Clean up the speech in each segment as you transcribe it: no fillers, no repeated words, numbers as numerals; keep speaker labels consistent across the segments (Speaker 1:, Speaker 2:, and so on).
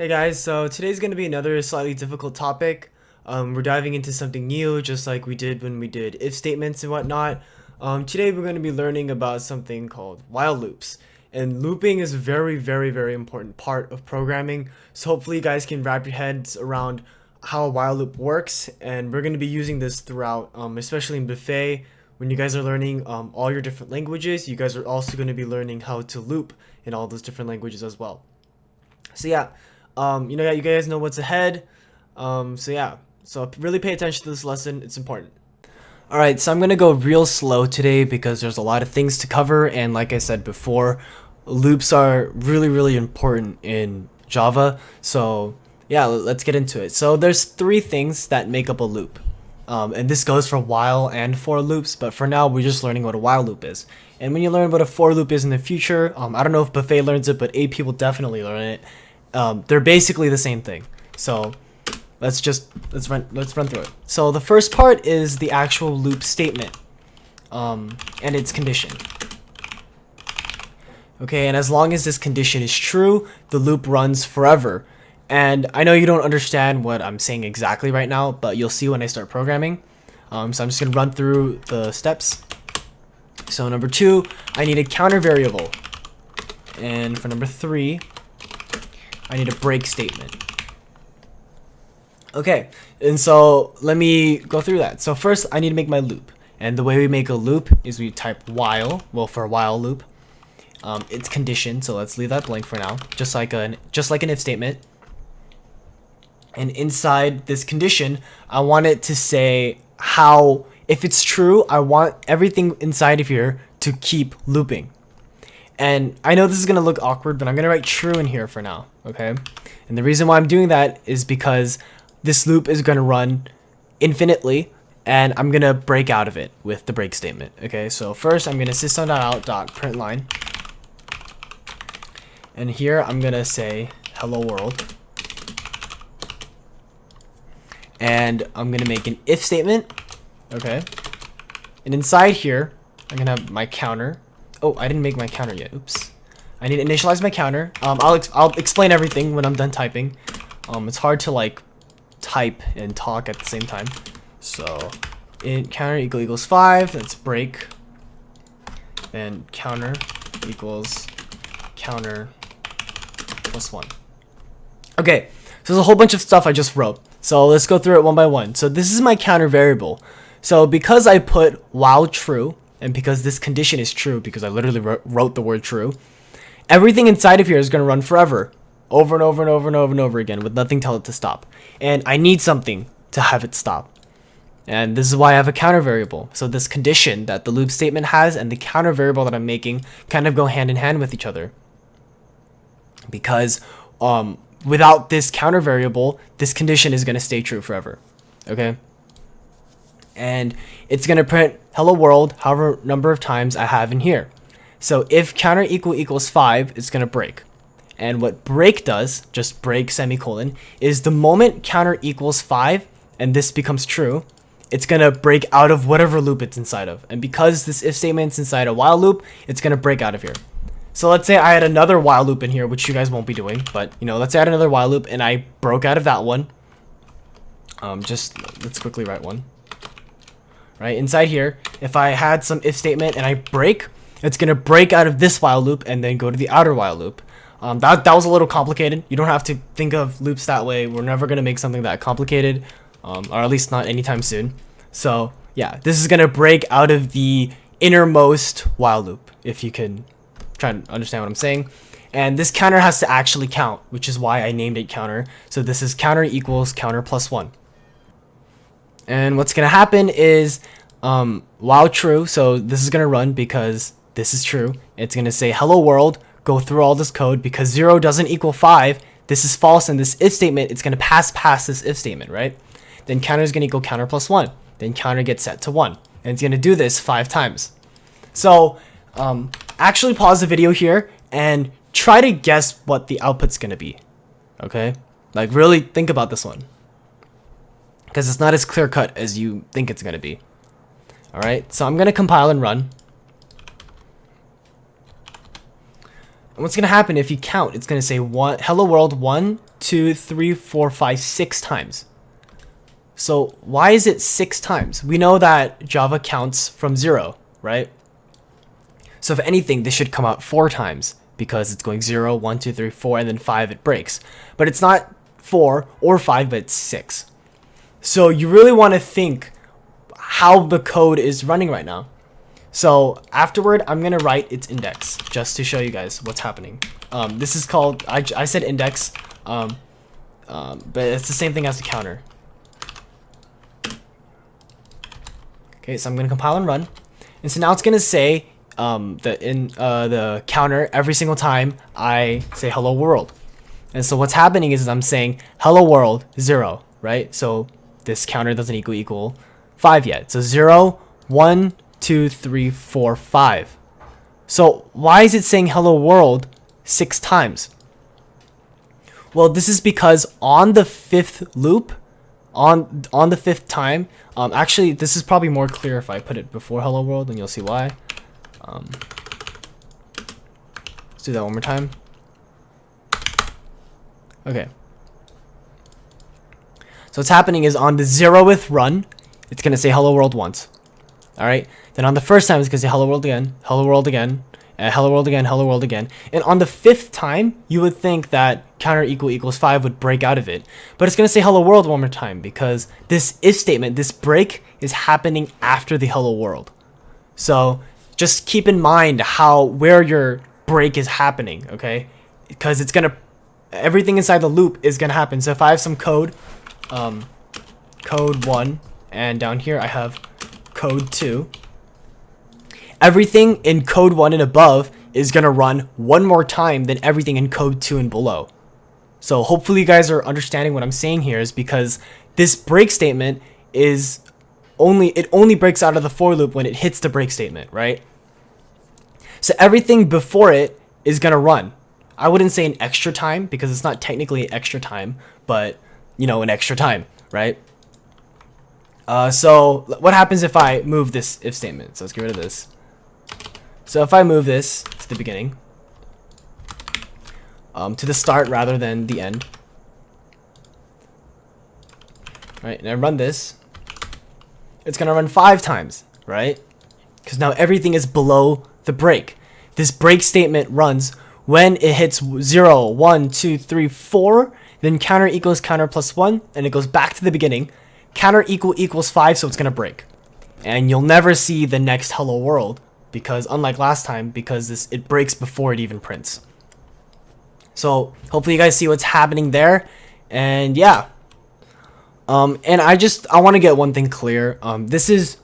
Speaker 1: Hey guys, so today's going to be another slightly difficult topic. We're diving into something new, just like we did when we did if statements and whatnot. Today we're going to be learning about something called while loops. And looping is a very, very, very important part of programming. So hopefully you guys can wrap your heads around how a while loop works. And we're going to be using this throughout, especially in Buffet. When you guys are learning all your different languages, you guys are also going to be learning how to loop in all those different languages as well. So yeah. You guys know what's ahead. So really pay attention to this lesson. It's important. Alright, so I'm going to go real slow today because there's a lot of things to cover. And like I said before, loops are really, really important in Java. So yeah, let's get into it. So there's three things that make up a loop. And this goes for while and for loops, but for now we're just learning what a while loop is. And when you learn what a for loop is in the future, I don't know if Buffet learns it, but AP will definitely learn it. They're basically the same thing. So let's run through it. So the first part is the actual loop statement, and its condition. Okay, and as long as this condition is true, the loop runs forever. And I know you don't understand what I'm saying exactly right now, but you'll see when I start programming. So I'm just gonna run through the steps. So number 2, I need a counter variable, and for number 3, I need a break statement. Okay, and so let me go through that. So first, I need to make my loop. And the way we make a loop is we type while, well, for a while loop. It's condition, so let's leave that blank for now, just like an if statement. And inside this condition, I want it to say how, if it's true, I want everything inside of here to keep looping. And I know this is going to look awkward, but I'm going to write true in here for now, okay? And the reason why I'm doing that is because this loop is going to run infinitely, and I'm going to break out of it with the break statement, okay? So first, I'm going to system.out.println, and here I'm going to say hello world. And I'm going to make an if statement, okay? And inside here, I'm going to have my counter. Oh, I didn't make my counter yet. Oops. I need to initialize my counter. I'll explain everything when I'm done typing. It's hard to like type and talk at the same time. So, counter equals 5. That's break. And counter equals counter plus 1. Okay. So there's a whole bunch of stuff I just wrote. So let's go through it one by one. So this is my counter variable. So because I put while true, and because this condition is true, because I literally wrote the word true, everything inside of here is going to run forever, over and over and over and over and over again, with nothing tell it to stop. And I need something to have it stop. And this is why I have a counter variable. So this condition that the loop statement has and the counter variable that I'm making kind of go hand in hand with each other. Because without this counter variable, this condition is going to stay true forever. Okay? And it's going to print hello world however number of times I have in here. So if counter equals 5, it's going to break. And what break does, just break semicolon, is the moment counter equals 5 and this becomes true, it's going to break out of whatever loop it's inside of. And because this if statement's inside a while loop, it's going to break out of here. So let's say I had another while loop in here, which you guys won't be doing, but let's say I had another while loop and I broke out of that one. Let's quickly write one. Right, inside here, if I had some if statement and I break, it's going to break out of this while loop and then go to the outer while loop. That was a little complicated. You don't have to think of loops that way. We're never going to make something that complicated, or at least not anytime soon. So yeah, this is going to break out of the innermost while loop, if you can try to understand what I'm saying. And this counter has to actually count, which is why I named it counter. So this is counter equals counter plus 1. And what's going to happen is while true, so this is going to run because this is true. It's going to say hello world, go through all this code because 0 doesn't equal 5. This is false in this if statement. It's going to pass this if statement, right? Then counter is going to equal counter plus 1. Then counter gets set to 1. And it's going to do this 5 times. So actually pause the video here and try to guess what the output's going to be. Okay? Like really think about this one. Because it's not as clear cut as you think it's going to be. Alright, so I'm going to compile and run. And what's going to happen if you count, it's going to say hello world 1, 2, 3, 4, 5, 6 times. So why is it 6 times? We know that Java counts from 0, right? So if anything, this should come out 4 times because it's going 0, 1, 2, 3, 4, and then 5 it breaks. But it's not 4 or 5, but it's 6. So you really want to think how the code is running right now. So afterward, I'm going to write its index just to show you guys what's happening. This is called, I said index, but it's the same thing as the counter. Okay, so I'm going to compile and run. And so now it's going to say the counter every single time I say hello world. And so what's happening is I'm saying hello world 0, right? So this counter doesn't equal 5 yet. So 0, 1, 2, 3, 4, 5. So why is it saying hello world 6 times? Well, this is because on the 5th loop, on the 5th time, actually this is probably more clear if I put it before hello world, and you'll see why. Let's do that one more time. Okay. So what's happening is on the 0th run, it's going to say hello world once. Alright? Then on the first time, it's going to say hello world again, hello world again, hello world again, hello world again. And on the 5th time, you would think that counter equals 5 would break out of it. But it's going to say hello world one more time because this if statement, this break, is happening after the hello world. So just keep in mind where your break is happening, okay? Because it's going to, everything inside the loop is going to happen. So if I have some code, code 1, and down here I have code 2, everything in code 1 and above is going to run one more time than everything in code 2 and below. So hopefully you guys are understanding what I'm saying here, is because this break statement is only breaks out of the for loop when it hits the break statement, right? So everything before it is going to run. I wouldn't say an extra time because it's not technically an extra time, but you know, an extra time, right? So what happens if I move this if statement? So let's get rid of this. So if I move this to the beginning, to the start rather than the end, right? And I run this, it's gonna run 5 times, right? Because now everything is below the break. This break statement runs when it hits 0, 1, 2, 3, 4, then counter equals counter plus 1, and it goes back to the beginning. Counter equals 5, so it's gonna break. And you'll never see the next hello world, because unlike last time, because it breaks before it even prints. So hopefully you guys see what's happening there. And yeah. And I want to get one thing clear. This is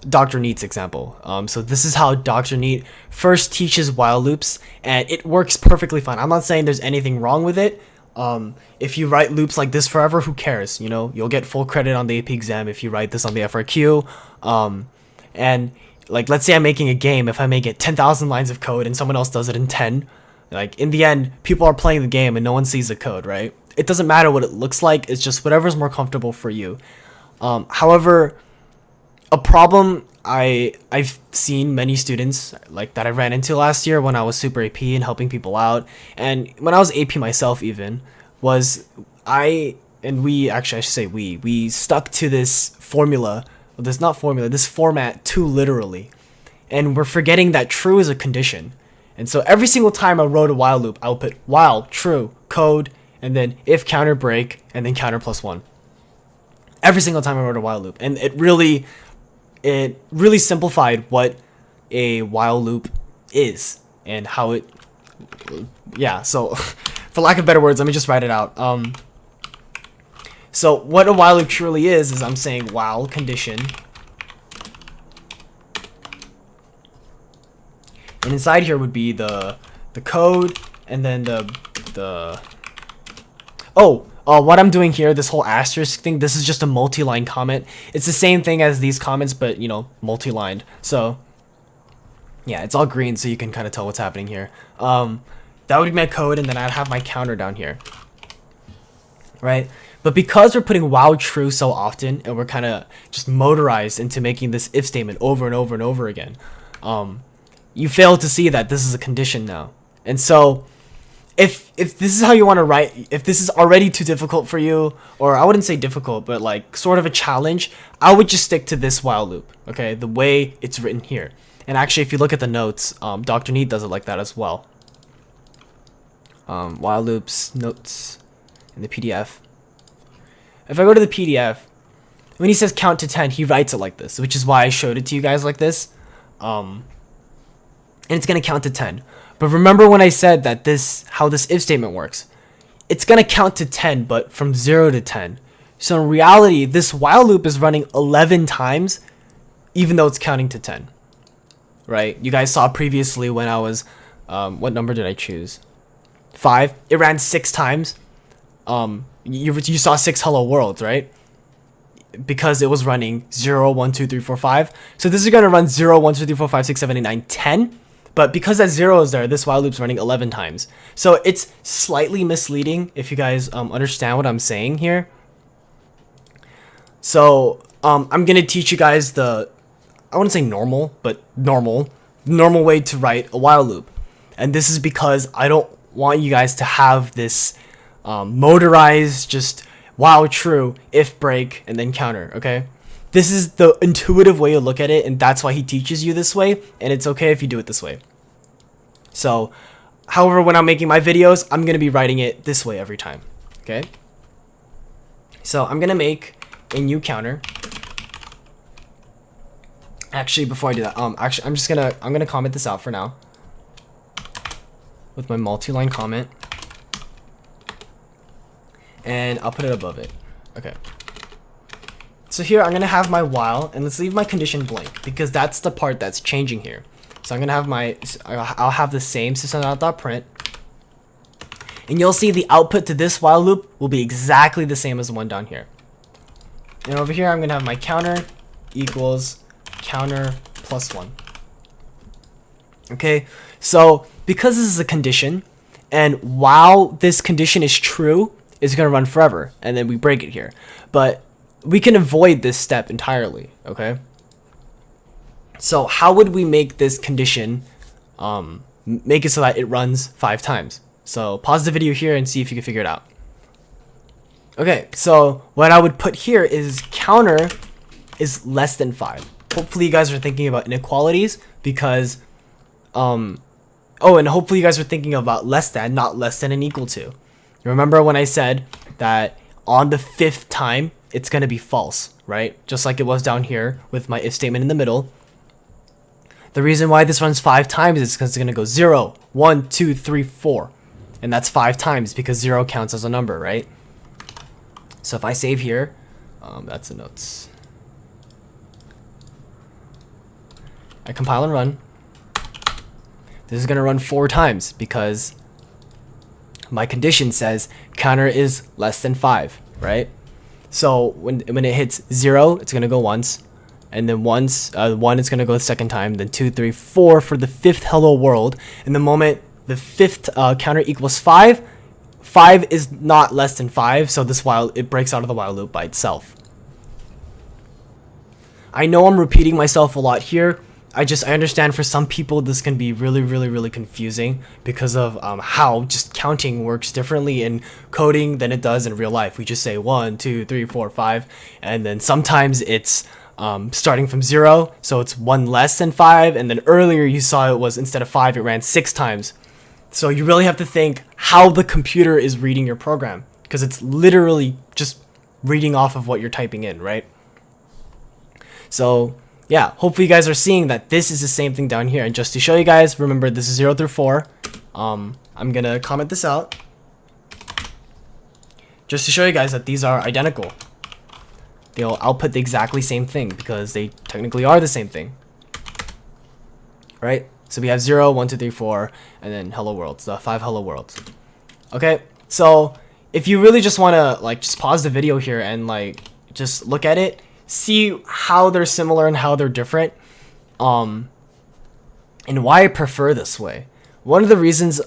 Speaker 1: Dr. Neat's example. So this is how Dr. Neat first teaches while loops, and it works perfectly fine. I'm not saying there's anything wrong with it. If you write loops like this forever, who cares? You know, you'll get full credit on the AP exam if you write this on the FRQ. And like, let's say I'm making a game. If I make it 10,000 lines of code and someone else does it in 10, like in the end, people are playing the game and no one sees the code, right? It doesn't matter what it looks like. It's just whatever's more comfortable for you. However, a problem I've seen many students like that I ran into last year when I was super AP and helping people out, and when I was AP myself even, was we stuck to this formula, this format too literally, and we're forgetting that true is a condition. And so every single time I wrote a while loop, I would put while true code, and then if counter break, and then counter plus 1. Every single time I wrote a while loop, and it really simplified what a while loop is and how it, yeah. So for lack of better words, let me just write it out. So what a while loop truly is I'm saying while condition, and inside here would be the code, and then what I'm doing here, this whole asterisk thing, this is just a multi-line comment. It's the same thing as these comments, but, you know, multi-lined. So, yeah, it's all green, so you can kind of tell what's happening here. That would be my code, and then I'd have my counter down here. Right? But because we're putting while true so often, and we're kind of just motorized into making this if statement over and over and over again, you fail to see that this is a condition now. And so if this is how you want to write, if this is already too difficult for you, or I wouldn't say difficult, but like sort of a challenge, I would just stick to this while loop, okay, the way it's written here. And actually, if you look at the notes, Dr. Neat does it like that as well. While loops notes in the PDF. If I go to the PDF, when he says count to 10, he writes it like this, which is why I showed it to you guys like this. And it's gonna count to 10. But remember when I said that how this if statement works? It's gonna count to 10, but from 0 to 10. So in reality, this while loop is running 11 times, even though it's counting to 10. Right? You guys saw previously when I was, what number did I choose? 5. It ran 6 times. You saw 6 hello worlds, right? Because it was running 0, 1, 2, 3, 4, 5. So this is gonna run 0, 1, 2, 3, 4, 5, 6, 7, 8, 9, 10. But because that 0 is there, this while loop's running 11 times. So it's slightly misleading if you guys understand what I'm saying here. So I'm going to teach you guys the, I wouldn't say normal, but normal way to write a while loop. And this is because I don't want you guys to have this motorized, just while true, if break, and then counter, okay? This is the intuitive way to look at it, and that's why he teaches you this way, and it's okay if you do it this way. So, however, when I'm making my videos, I'm going to be writing it this way every time, okay? So, I'm going to make a new counter. Actually, before I do that, I'm going to comment this out for now with my multi-line comment. And I'll put it above it. Okay. So here I'm gonna have my while, and let's leave my condition blank because that's the part that's changing here. So I'm gonna have I'll have the same system.out.print, and you'll see the output to this while loop will be exactly the same as the one down here. And over here I'm gonna have my counter equals counter plus 1. Okay, so because this is a condition, and while this condition is true, it's gonna run forever, and then we break it here. But we can avoid this step entirely, okay? So how would we make this condition, make it so that it runs 5 times? So pause the video here and see if you can figure it out. Okay, so what I would put here is counter is less than 5. Hopefully you guys are thinking about inequalities because, oh, and hopefully you guys are thinking about less than, not less than and equal to. Remember when I said that on the 5th time, it's going to be false, right? Just like it was down here with my if statement in the middle. The reason why this runs 5 times is because it's going to go 0, 1, 2, 3, 4. And that's 5 times because 0 counts as a number, right? So if I save here, that's the notes. I compile and run. This is going to run 4 times because my condition says counter is less than 5, right? So when it hits 0, it's gonna go once, and then once 1 is gonna go the second time, then 2, 3, 4 for the 5th hello world. And the moment the 5th counter equals 5, 5 is not less than 5, so this while it breaks out of the while loop by itself. I know I'm repeating myself a lot here. I understand for some people this can be really confusing because of how just counting works differently in coding than it does in real life. We just say 1, 2, 3, 4, 5, and then sometimes it's starting from 0, so it's 1 less than 5, and then earlier you saw it was instead of 5 it ran 6 times. So you really have to think how the computer is reading your program because it's literally just reading off of what you're typing in, right? So yeah, hopefully you guys are seeing that this is the same thing down here. And just to show you guys, remember this is 0 through 4. I'm gonna comment this out just to show you guys that these are identical. They'll output the exactly same thing because they technically are the same thing, right? So we have 0, 1, 2, 3, 4, and then hello worlds, the 5 hello worlds. Okay, so if you really just want to like just pause the video here and like just look at it, see how they're similar and how they're different, and why I prefer this way. One of the reasons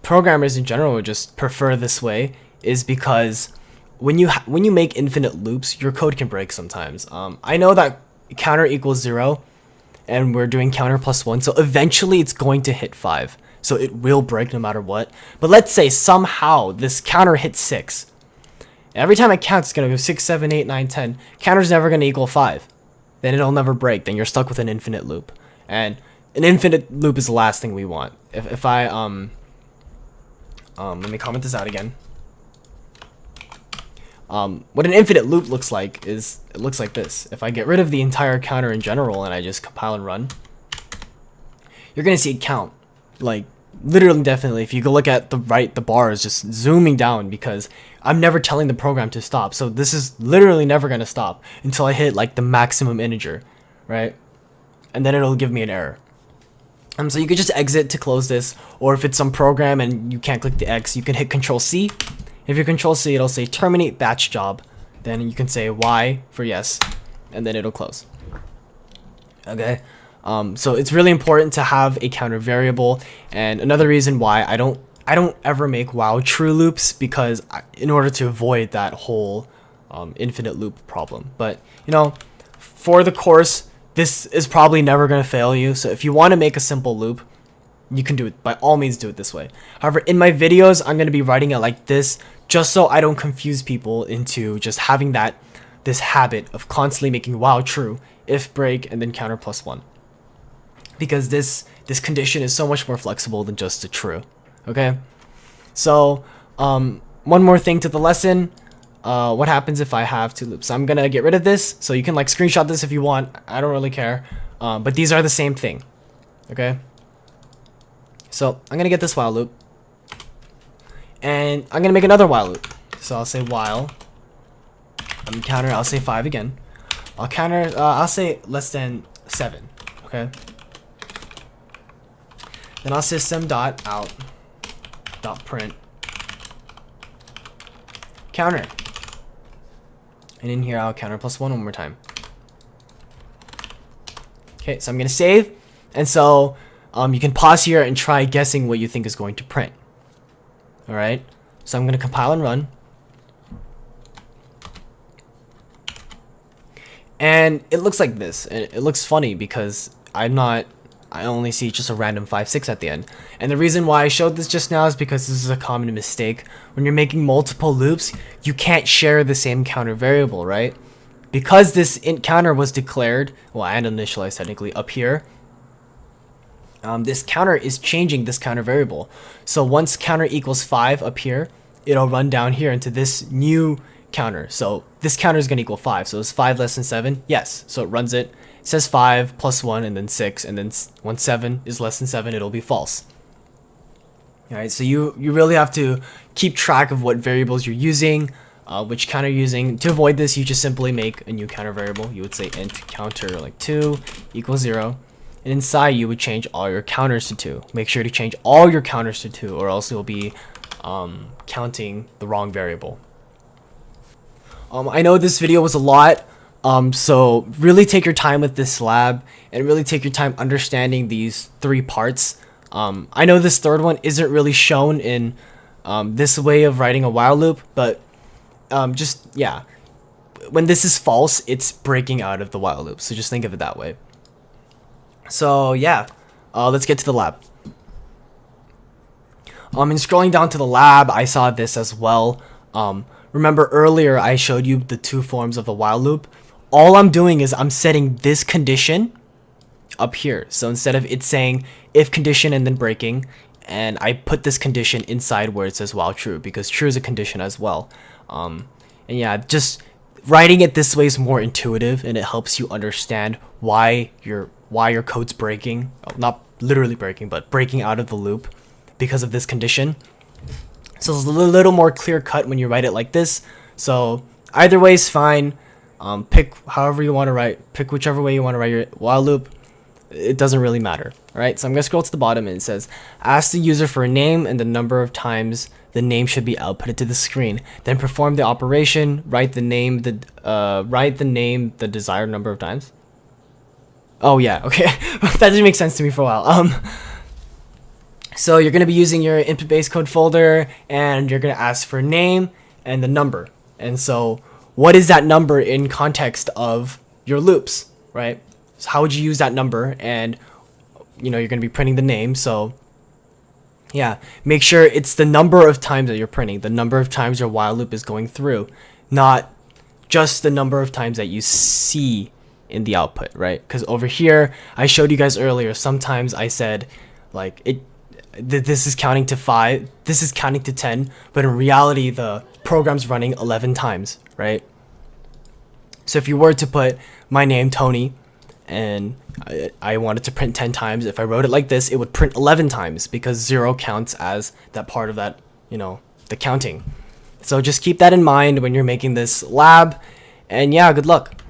Speaker 1: programmers in general would just prefer this way is because when you make infinite loops, your code can break sometimes. I know that counter equals 0 and we're doing counter plus 1, so eventually it's going to hit 5. so it will break no matter what. But let's say somehow this counter hits 6. Every time it counts, it's going to go 6, 7, 8, 9, 10. Counter's never going to equal 5. Then it'll never break. Then you're stuck with an infinite loop. And an infinite loop is the last thing we want. If I, let me comment this out again. What an infinite loop looks like is, it looks like this. If I get rid of the entire counter in general and I just compile and run, you're going to see it count. Like, literally, definitely. If you go look at the right, the bar is just zooming down because I'm never telling the program to stop. So this is literally never going to stop until I hit like the maximum integer, right? And then it'll give me an error. So you could just exit to close this, or if it's some program and you can't click the X, you can hit Control C. If you Control C, it'll say terminate batch job. Then you can say Y for yes, and then it'll close. Okay. So it's really important to have a counter variable, and another reason why I don't ever make while true loops, because in order to avoid that whole infinite loop problem. But you know, for the course, this is probably never going to fail you. So if you want to make a simple loop, you can do it. By all means, do it this way. However, in my videos, I'm going to be writing it like this, just so I don't confuse people into just having this habit of constantly making while true, if break, and then counter +1. Because this condition is so much more flexible than just a true. Okay? So, one more thing to the lesson. What happens if I have 2 loops? I'm gonna get rid of this, so you can like screenshot this if you want. I don't really care. But these are the same thing. Okay? So, I'm gonna get this while loop. And I'm gonna make another while loop. So I'll say while. Counter, I'll say 5 again. I'll counter, I'll say less than 7. Okay? Then I'll system.out.print counter. And in here, I'll counter +1 one more time. Okay, so I'm gonna save. And so you can pause here and try guessing what you think is going to print. All right, so I'm gonna compile and run. And it looks like this. And it looks funny because I only see just a random 5, 6 at the end. And the reason why I showed this just now is because this is a common mistake. When you're making multiple loops, you can't share the same counter variable, right? Because this int counter was declared, well, and initialized technically up here, this counter is changing this counter variable. So once counter equals 5 up here, it'll run down here into this new counter. So this counter is going to equal 5. So is 5 less than 7? Yes. So it runs it. It says 5 +1 and then 6, and then when 7 is less than 7, it'll be false. Alright, so you really have to keep track of what variables you're using, which counter you're using. To avoid this, you just simply make a new counter variable. You would say int counter like 2 equals 0. And inside, you would change all your counters to 2. Make sure to change all your counters to 2, or else you'll be counting the wrong variable. I know this video was a lot. So really take your time with this lab and really take your time understanding these 3 parts. I know this third one isn't really shown in this way of writing a while loop, but yeah, when this is false, it's breaking out of the while loop. So just think of it that way. So yeah, let's get to the lab. And scrolling down to the lab, I saw this as well. Remember earlier I showed you the 2 forms of the while loop. All I'm doing is I'm setting this condition up here. So instead of it saying if condition and then breaking, and I put this condition inside where it says while true, because true is a condition as well. And yeah, just writing it this way is more intuitive, and it helps you understand why your code's breaking. Not literally breaking, but breaking out of the loop because of this condition. So it's a little more clear cut when you write it like this. So either way is fine. Pick however you want to write, pick whichever way you want to write your while loop. It doesn't really matter. Alright, so I'm going to scroll to the bottom, and it says, ask the user for a name and the number of times the name should be outputted to the screen. Then perform the operation, write the name the desired number of times. Oh yeah, okay. That didn't make sense to me for a while. So you're going to be using your input base code folder, and you're going to ask for a name and the number. And so what is that number in context of your loops, right? So how would you use that number? And you know, you're going to be printing the name. So Yeah, make sure it's the number of times that you're printing, the number of times your while loop is going through, not just the number of times that you see in the output, right? Because over here, I showed you guys earlier, sometimes I said, like, this is counting to 5, this is counting to 10, but in reality, the program's running 11 times, right? So if you were to put my name, Tony, and I wanted to print 10 times, if I wrote it like this, it would print 11 times because 0 counts as that part of that, the counting. So just keep that in mind when you're making this lab, and yeah, good luck.